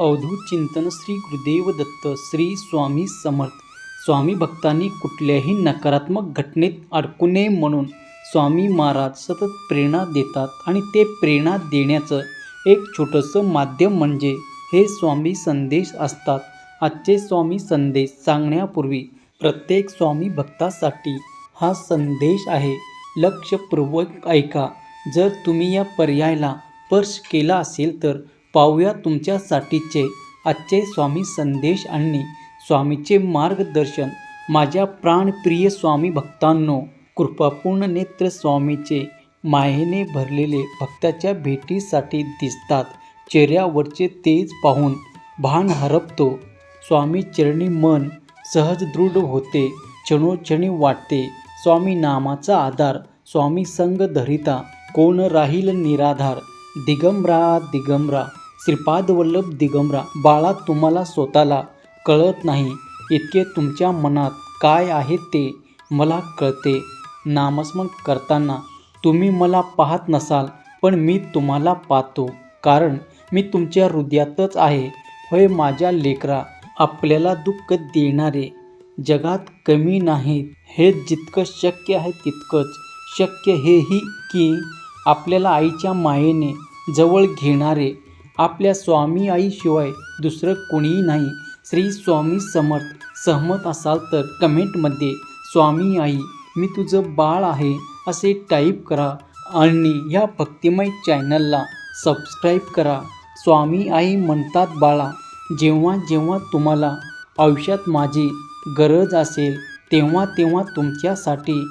अवधूत चिंतन श्री गुरुदेव दत्त श्री स्वामी समर्थ. स्वामी भक्तांनी कुठल्याही नकारात्मक घटनेत अडकू नये म्हणून स्वामी महाराज सतत प्रेरणा देतात आणि ते प्रेरणा देण्याचं एक छोटंसं माध्यम म्हणजे हे स्वामी संदेश असतात. आजचे स्वामी संदेश सांगण्यापूर्वी प्रत्येक स्वामी भक्तासाठी हा संदेश आहे. लक्षपूर्वक ऐका. जर तुम्ही या पर्यायाला स्पर्श केला असेल तर पाहूया तुमच्यासाठीचे आजचे स्वामी संदेश आणि स्वामीचे मार्गदर्शन. माझ्या प्राणप्रिय स्वामी भक्तांनो, कृपापूर्ण नेत्र स्वामीचे मायेने भरलेले भक्ताच्या भेटीसाठी दिसतात. चेहऱ्यावरचे तेज पाहून भान हरपतो. स्वामी चरणी मन सहज दृढ होते. क्षणोक्षणी वाटते स्वामी नामाचा आधार. स्वामी संग धरिता कोण राहील निराधार. दिगंबरा दिगंबरा श्रीपाद वल्लभ दिगंबरा. बाळा, तुम्हाला स्वतःला कळत नाही इतके तुमच्या मनात काय आहे ते मला कळते. नामस्मरण करताना तुम्ही मला पाहत नसाल, पण मी तुम्हाला पाहतो, कारण मी तुमच्या हृदयातच आहे. होय माझ्या लेकरा, आपल्याला दुःख देणारे जगात कमी नाहीत. हे जितकं शक्य आहे तितकंच शक्य हेही की आपल्याला आईच्या मायेने जवळ घेणारे आपल्या स्वामी आईशिवाय दुसरं कोणीही नाही. श्री स्वामी समर्थ. सहमत असाल तर कमेंटमध्ये स्वामी आई मी तुझं बाळ आहे असे टाईप करा आणि या भक्तिमय चॅनलला सबस्क्राईब करा. स्वामी आई म्हणतात, बाळा, जेव्हा जेव्हा तुम्हाला आयुष्यात माझी गरज असेल तेव्हा तेव्हा तुमच्यासाठी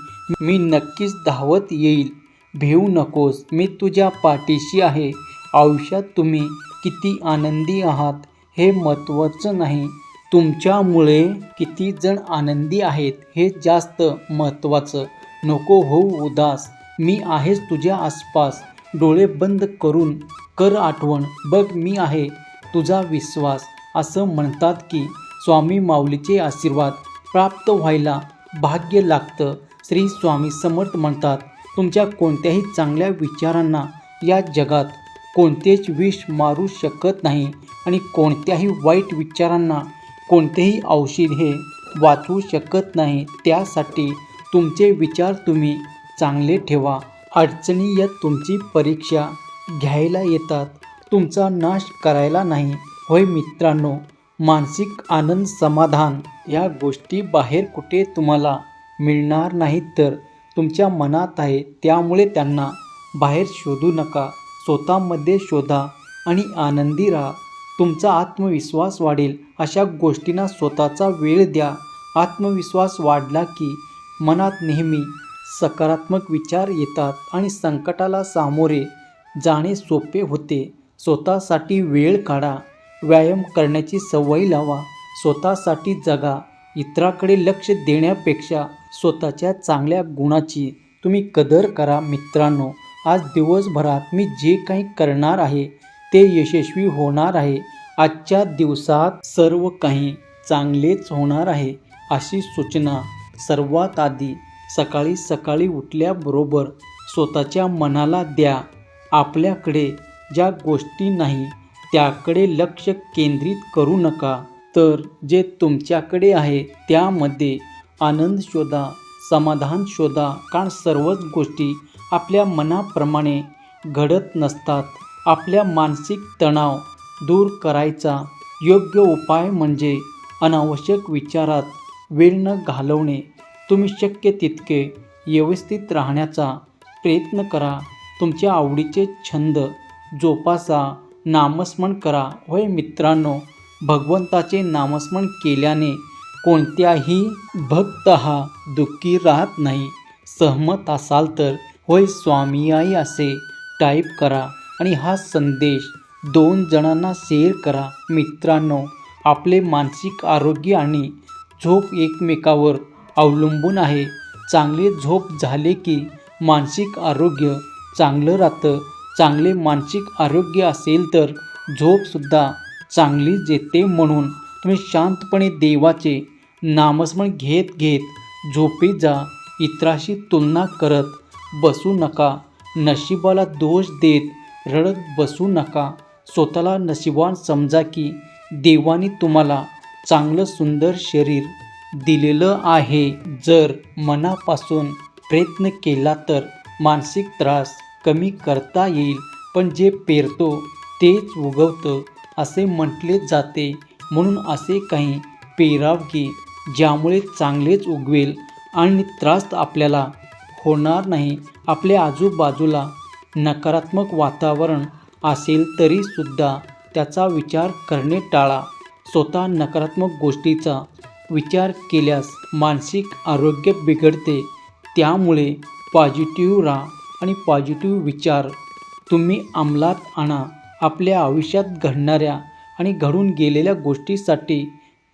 मी नक्कीच धावत येईल. भिवू नकोस, मी तुझ्या पाठीशी आहे. आयुष्यात तुम्ही किती आनंदी आहात हे महत्त्वाचं नाही, तुमच्यामुळे किती जण आनंदी आहेत हे जास्त महत्त्वाचं. नको होऊ उदास, मी आहेच तुझ्या आसपास. डोळे बंद करून कर आठवण, बघ मी आहे तुझा विश्वास. असं म्हणतात की स्वामी माऊलीचे आशीर्वाद प्राप्त व्हायला भाग्य लागतं. श्री स्वामी समर्थ म्हणतात, तुमच्या कोणत्याही चांगल्या विचारांना या जगात कोणतेच विष मारू शकत नाही आणि कोणत्याही वाईट विचारांना कोणतेही औषध हे वाचवू शकत नाही. त्यासाठी तुमचे विचार तुम्ही चांगले ठेवा. अडचणी या तुमची परीक्षा घ्यायला येतात, तुमचा नाश करायला नाही. होय मित्रांनो, मानसिक आनंद समाधान या गोष्टी बाहेर कुठे तुम्हाला मिळणार नाहीत, तर तुमच्या मनात आहे. त्यामुळे त्यांना बाहेर शोधू नका, स्वतःमध्ये शोधा आणि आनंदी राहा. तुमचा आत्मविश्वास वाढेल अशा गोष्टींना स्वतःचा वेळ द्या. आत्मविश्वास वाढला की मनात नेहमी सकारात्मक विचार येतात आणि संकटाला सामोरे जाणे सोपे होते. स्वतःसाठी वेळ काढा. व्यायाम करण्याची सवय लावा. स्वतःसाठी जगा. इतरांकडे लक्ष देण्यापेक्षा स्वतःच्या चांगल्या गुणाची तुम्ही कदर करा. मित्रांनो, आज दिवसभरात मी जे काही करणार आहे ते यशस्वी होणार आहे. आजच्या दिवसात सर्व काही चांगलेच होणार आहे अशी सूचना सर्वात आधी सकाळी सकाळी उठल्याबरोबर स्वतःच्या मनाला द्या. आपल्याकडे ज्या गोष्टी नाही त्याकडे लक्ष केंद्रित करू नका, तर जे तुमच्याकडे आहे त्यामध्ये आनंद शोधा, समाधान शोधा. कारण सर्वच गोष्टी आपल्या मनाप्रमाणे घडत नसतात. आपल्या मानसिक तणाव दूर करायचा योग्य उपाय म्हणजे अनावश्यक विचारात वेळ न घालवणे. तुम्ही शक्य तितके व्यवस्थित राहण्याचा प्रयत्न करा. तुमच्या आवडीचे छंद जोपासा. नामस्मरण करा. होय मित्रांनो, भगवंताचे नामस्मरण केल्याने कोणत्याही भक्त हा दुःखी राहत नाही. सहमत असाल तर होय स्वामी आई असे टाईप करा आणि हा संदेश 2 जणांना शेअर करा. मित्रांनो, आपले मानसिक आरोग्य आणि झोप एकमेकावर अवलंबून आहे. चांगली झोप झाले की मानसिक आरोग्य चांगलं राहतं. चांगले मानसिक आरोग्य असेल तर झोपसुद्धा चांगलीच येते. म्हणून तुम्ही शांतपणे देवाचे नामस्मरण घेत घेत झोपी जा. इतराशी तुलना करत बसू नका. नशिबाला दोष देत रडत बसू नका. स्वतःला नशिबवान समजा की देवाने तुम्हाला चांगलं सुंदर शरीर दिलेलं आहे. जर मनापासून प्रयत्न केला तर मानसिक त्रास कमी करता येईल. पण जे पेरतो तेच उगवतं असे म्हटले जाते. म्हणून असे काही पेराव की ज्यामुळे चांगलेच उगवेल आणि त्रास आपल्याला होणार नाही. आपल्या आजूबाजूला नकारात्मक वातावरण असेल तरीसुद्धा त्याचा विचार करणे टाळा. स्वतः नकारात्मक गोष्टीचा विचार केल्यास मानसिक आरोग्य बिघडते. त्यामुळे पॉझिटिव्ह राहा आणि पॉझिटिव्ह विचार तुम्ही अंमलात आणा. आपल्या आयुष्यात घडणाऱ्या आणि घडून गेलेल्या गोष्टीसाठी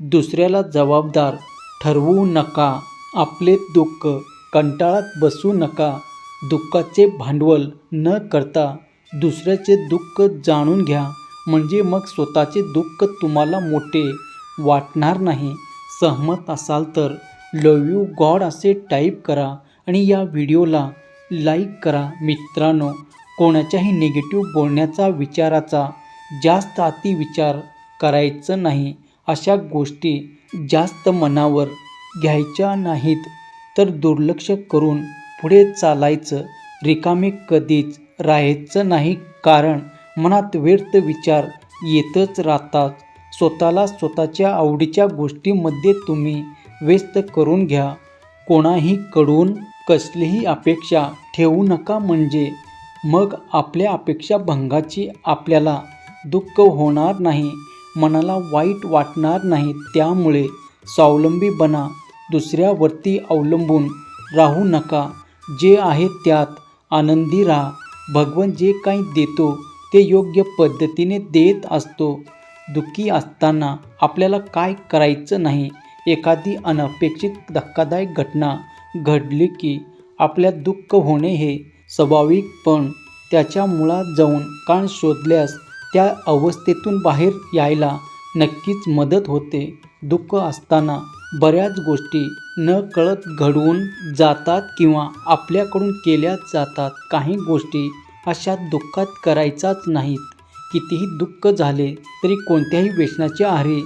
दुसऱ्याला जबाबदार ठरवू नका. आपले दुःख कंटाळत बसू नका. दुःखाचे भांडवल न करता दुसऱ्याचे दुःख जाणून घ्या. म्हणजे मग स्वतःचे दुःख तुम्हाला मोठे वाटणार नाही. सहमत असाल तर लव्ह यू गॉड असे टाईप करा आणि या व्हिडिओला लाईक करा. मित्रांनो, कोणाच्याही निगेटिव्ह बोलण्याचा विचाराचा जास्त अतिविचार करायचं नाही. अशा गोष्टी जास्त मनावर घ्यायच्या नाहीत. तर दुर्लक्ष करून पुढे चालायचं. रिकामे कधीच राहायचं नाही, कारण मनात व्यर्थ विचार येतच राहतात. स्वतःला स्वतःच्या आवडीच्या गोष्टींमध्ये तुम्ही व्यस्त करून घ्या. कोणाहीकडून कसलीही अपेक्षा ठेवू नका. म्हणजे मग आपल्या अपेक्षा भंगाची आपल्याला दुःख होणार नाही, मनाला वाईट वाटणार नाही. त्यामुळे स्वावलंबी बना. दुसऱ्यावरती अवलंबून राहू नका. जे आहे त्यात आनंदी राहा. भगवान जे काही देतो ते योग्य पद्धतीने देत असतो. दुःखी असताना आपल्याला काय करायचं नाही. एखादी अनपेक्षित धक्कादायक घटना घडली की आपल्यात दुःख होणे हे स्वाभाविक, पण त्याच्या मुळात जाऊन कारण शोधल्यास त्या अवस्थेतून बाहेर यायला नक्कीच मदत होते. दुःख असताना बऱ्याच गोष्टी नकळत घडवून जातात किंवा आपल्याकडून केल्या जातात. काही गोष्टी अशा दुःखात करायचाच नाहीत. कितीही दुःख झाले तरी कोणत्याही व्यसनाच्या आहारी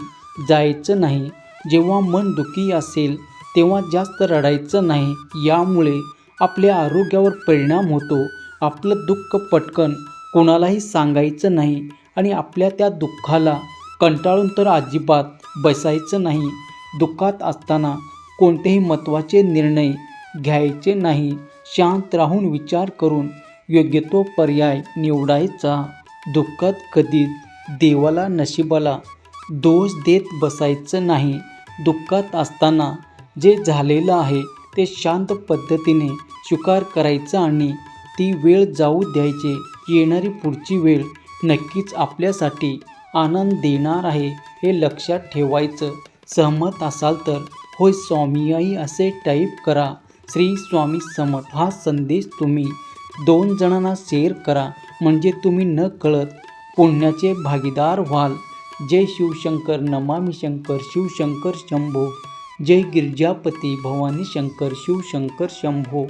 जायचं नाही. जेव्हा मन दुःखी असेल तेव्हा जास्त रडायचं नाही. यामुळे आपल्या आरोग्यावर परिणाम होतो. आपलं दुःख पटकन कोणालाही सांगायचं नाही आणि आपल्या त्या दुःखाला कंटाळून तर अजिबात बसायचं नाही. दुःखात असताना कोणतेही महत्त्वाचे निर्णय घ्यायचे नाही. शांत राहून विचार करून योग्य तो पर्याय निवडायचा. दुःखात कधीच देवाला नशिबाला दोष देत बसायचं नाही. दुःखात असताना जे झालेलं आहे ते शांत पद्धतीने स्वीकार करायचं आणि ती वेळ जाऊ द्यायची. येणारी पुढची वेळ नक्कीच आपल्यासाठी आनंद देणार आहे, हे लक्षात ठेवायचं. सहमत असाल तर होय स्वामीयाई असे टाईप करा. श्री स्वामी समर्थ हा संदेश तुम्ही 2 जणांना शेअर करा. म्हणजे तुम्ही न कळत पुण्याचे भागीदार व्हाल. जय शिवशंकर. नमामि शंकर. शिवशंकर शंभो. जय गिरिजापती भवानी शंकर. शिवशंकर शंभो.